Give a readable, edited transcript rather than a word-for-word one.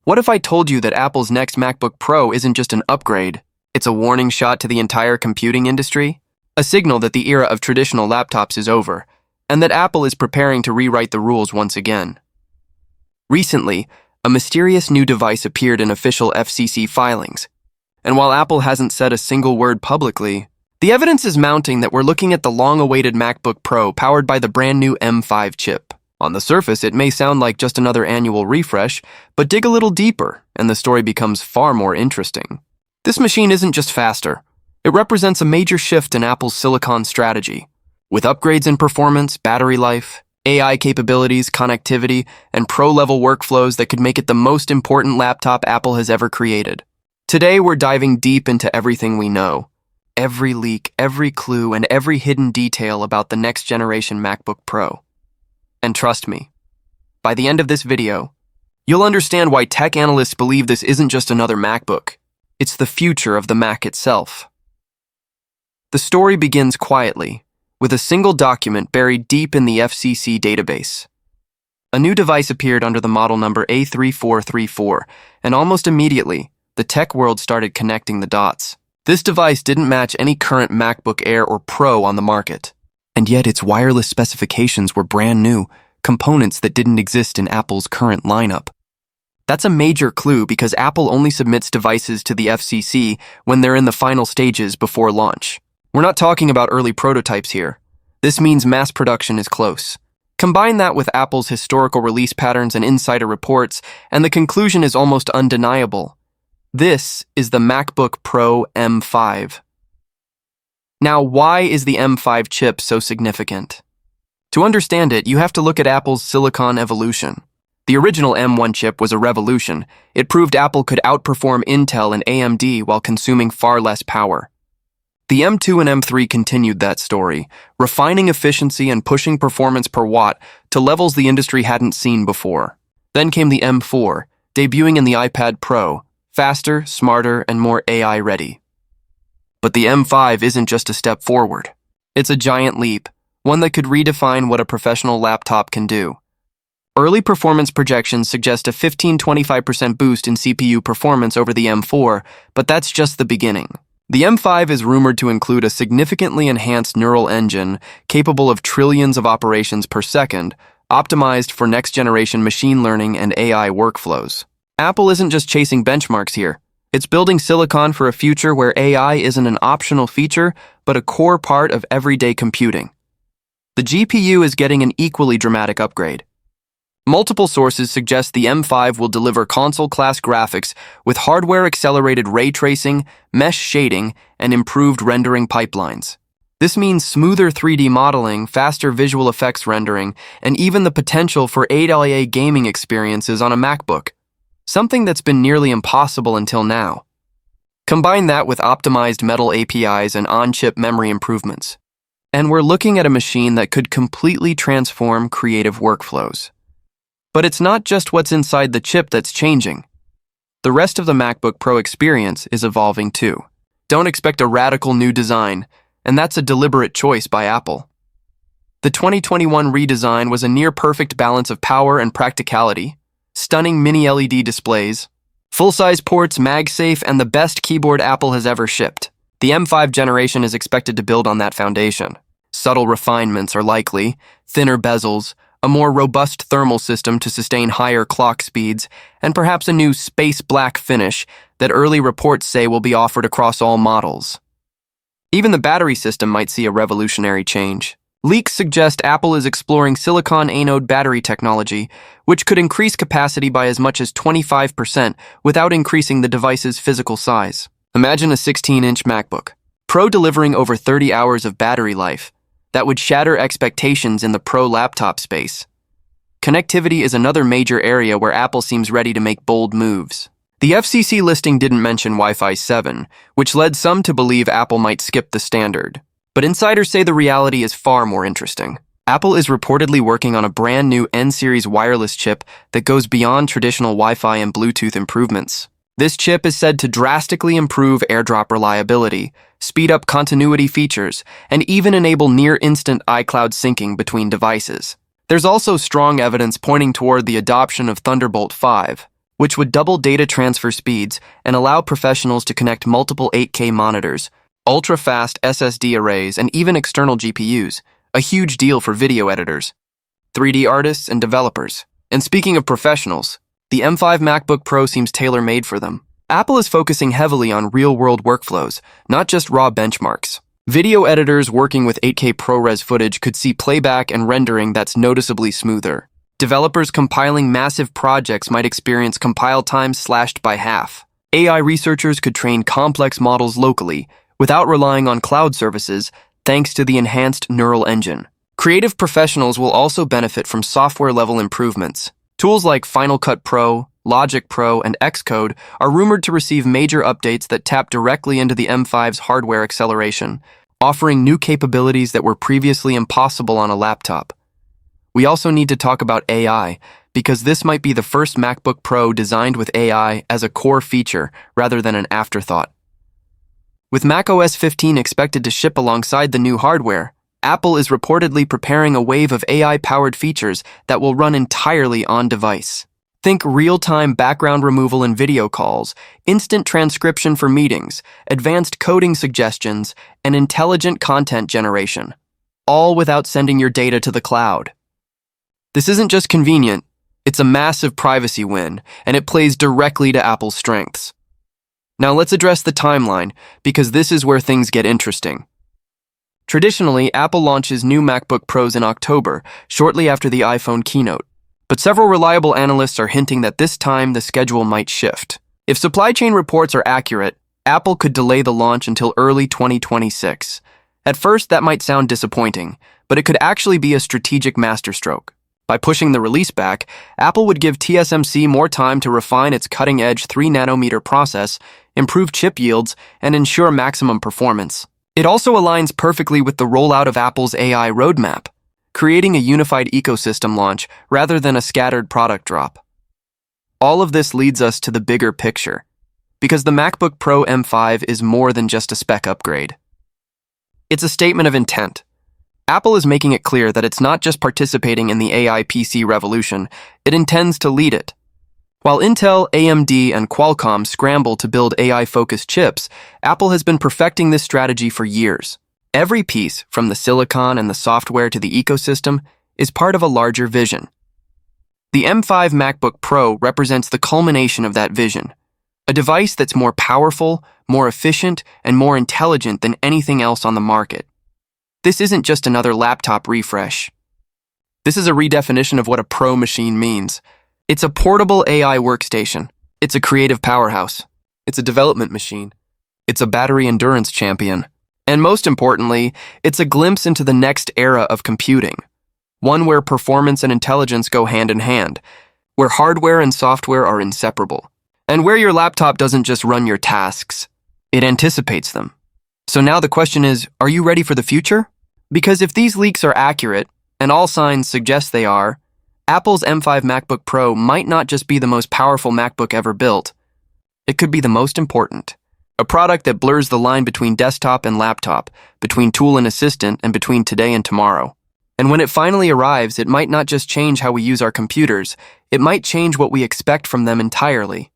What if I told you that Apple's next MacBook Pro isn't just an upgrade, it's a warning shot to the entire computing industry? A signal that the era of traditional laptops is over, and that Apple is preparing to rewrite the rules once again. Recently, a mysterious new device appeared in official FCC filings, and while Apple hasn't said a single word publicly, the evidence is mounting that we're looking at the long-awaited MacBook Pro powered by the brand new M5 chip. On the surface, it may sound like just another annual refresh, but dig a little deeper, and the story becomes far more interesting. This machine isn't just faster. It represents a major shift in Apple's silicon strategy. With upgrades in performance, battery life, AI capabilities, connectivity, and pro-level workflows that could make it the most important laptop Apple has ever created. Today, we're diving deep into everything we know. Every leak, every clue, and every hidden detail about the next-generation MacBook Pro. And trust me, by the end of this video, you'll understand why tech analysts believe this isn't just another MacBook. It's the future of the Mac itself. The story begins quietly, with a single document buried deep in the FCC database. A new device appeared under the model number A3434, and almost immediately, the tech world started connecting the dots. This device didn't match any current MacBook Air or Pro on the market, and yet its wireless specifications were brand new, components that didn't exist in Apple's current lineup. That's a major clue because Apple only submits devices to the FCC when they're in the final stages before launch. We're not talking about early prototypes here. This means mass production is close. Combine that with Apple's historical release patterns and insider reports, and the conclusion is almost undeniable. This is the MacBook Pro M5. Now, why is the M5 chip so significant? To understand it, you have to look at Apple's silicon evolution. The original M1 chip was a revolution. It proved Apple could outperform Intel and AMD while consuming far less power. The M2 and M3 continued that story, refining efficiency and pushing performance per watt to levels the industry hadn't seen before. Then came the M4, debuting in the iPad Pro, faster, smarter, and more AI-ready. But the M5 isn't just a step forward. It's a giant leap, one that could redefine what a professional laptop can do. Early performance projections suggest a 15-25% boost in CPU performance over the M4, but that's just the beginning. The M5 is rumored to include a significantly enhanced neural engine capable of trillions of operations per second, optimized for next-generation machine learning and AI workflows. Apple isn't just chasing benchmarks here. It's building silicon for a future where AI isn't an optional feature, but a core part of everyday computing. The GPU is getting an equally dramatic upgrade. Multiple sources suggest the M5 will deliver console-class graphics with hardware-accelerated ray tracing, mesh shading, and improved rendering pipelines. This means smoother 3D modeling, faster visual effects rendering, and even the potential for AAA gaming experiences on a MacBook, something that's been nearly impossible until now. Combine that with optimized metal APIs and on-chip memory improvements, and we're looking at a machine that could completely transform creative workflows. But it's not just what's inside the chip that's changing. The rest of the MacBook Pro experience is evolving too. Don't expect a radical new design, and that's a deliberate choice by Apple. The 2021 redesign was a near-perfect balance of power and practicality, stunning mini LED displays, full-size ports, MagSafe, and the best keyboard Apple has ever shipped. The M5 generation is expected to build on that foundation. Subtle refinements are likely, thinner bezels, a more robust thermal system to sustain higher clock speeds, and perhaps a new space black finish that early reports say will be offered across all models. Even the battery system might see a revolutionary change. Leaks suggest Apple is exploring silicon anode battery technology, which could increase capacity by as much as 25% without increasing the device's physical size. Imagine a 16-inch MacBook Pro delivering over 30 hours of battery life. That would shatter expectations in the Pro laptop space. Connectivity is another major area where Apple seems ready to make bold moves. The FCC listing didn't mention Wi-Fi 7, which led some to believe Apple might skip the standard. But insiders say the reality is far more interesting. Apple is reportedly working on a brand new N-series wireless chip that goes beyond traditional Wi-Fi and Bluetooth improvements. This chip is said to drastically improve AirDrop reliability, speed up continuity features, and even enable near-instant iCloud syncing between devices. There's also strong evidence pointing toward the adoption of Thunderbolt 5, which would double data transfer speeds and allow professionals to connect multiple 8K monitors, ultra-fast SSD arrays, and even external GPUs, a huge deal for video editors, 3D artists, and developers. And speaking of professionals, the M5 MacBook Pro seems tailor-made for them. Apple is focusing heavily on real-world workflows, not just raw benchmarks. Video editors working with 8K ProRes footage could see playback and rendering that's noticeably smoother. Developers compiling massive projects might experience compile time slashed by half. AI researchers could train complex models locally, without relying on cloud services, thanks to the enhanced neural engine. Creative professionals will also benefit from software-level improvements. Tools like Final Cut Pro, Logic Pro, and Xcode are rumored to receive major updates that tap directly into the M5's hardware acceleration, offering new capabilities that were previously impossible on a laptop. We also need to talk about AI, because this might be the first MacBook Pro designed with AI as a core feature rather than an afterthought. With macOS 15 expected to ship alongside the new hardware, Apple is reportedly preparing a wave of AI-powered features that will run entirely on-device. Think real-time background removal in video calls, instant transcription for meetings, advanced coding suggestions, and intelligent content generation, all without sending your data to the cloud. This isn't just convenient, it's a massive privacy win, and it plays directly to Apple's strengths. Now let's address the timeline, because this is where things get interesting. Traditionally, Apple launches new MacBook Pros in October, shortly after the iPhone keynote. But several reliable analysts are hinting that this time the schedule might shift. If supply chain reports are accurate, Apple could delay the launch until early 2026. At first, that might sound disappointing, but it could actually be a strategic masterstroke. By pushing the release back, Apple would give TSMC more time to refine its cutting-edge 3nm process, improve chip yields, and ensure maximum performance. It also aligns perfectly with the rollout of Apple's AI roadmap, creating a unified ecosystem launch rather than a scattered product drop. All of this leads us to the bigger picture, because the MacBook Pro M5 is more than just a spec upgrade. It's a statement of intent. Apple is making it clear that it's not just participating in the AI PC revolution, it intends to lead it. While Intel, AMD, and Qualcomm scramble to build AI-focused chips, Apple has been perfecting this strategy for years. Every piece, from the silicon and the software to the ecosystem, is part of a larger vision. The M5 MacBook Pro represents the culmination of that vision, a device that's more powerful, more efficient, and more intelligent than anything else on the market. This isn't just another laptop refresh. This is a redefinition of what a pro machine means. It's a portable AI workstation. It's a creative powerhouse. It's a development machine. It's a battery endurance champion. And most importantly, it's a glimpse into the next era of computing. One where performance and intelligence go hand in hand, where hardware and software are inseparable, and where your laptop doesn't just run your tasks, it anticipates them. So now the question is, are you ready for the future? Because if these leaks are accurate, and all signs suggest they are, Apple's M5 MacBook Pro might not just be the most powerful MacBook ever built. It could be the most important. A product that blurs the line between desktop and laptop, between tool and assistant, and between today and tomorrow. And when it finally arrives, it might not just change how we use our computers, it might change what we expect from them entirely.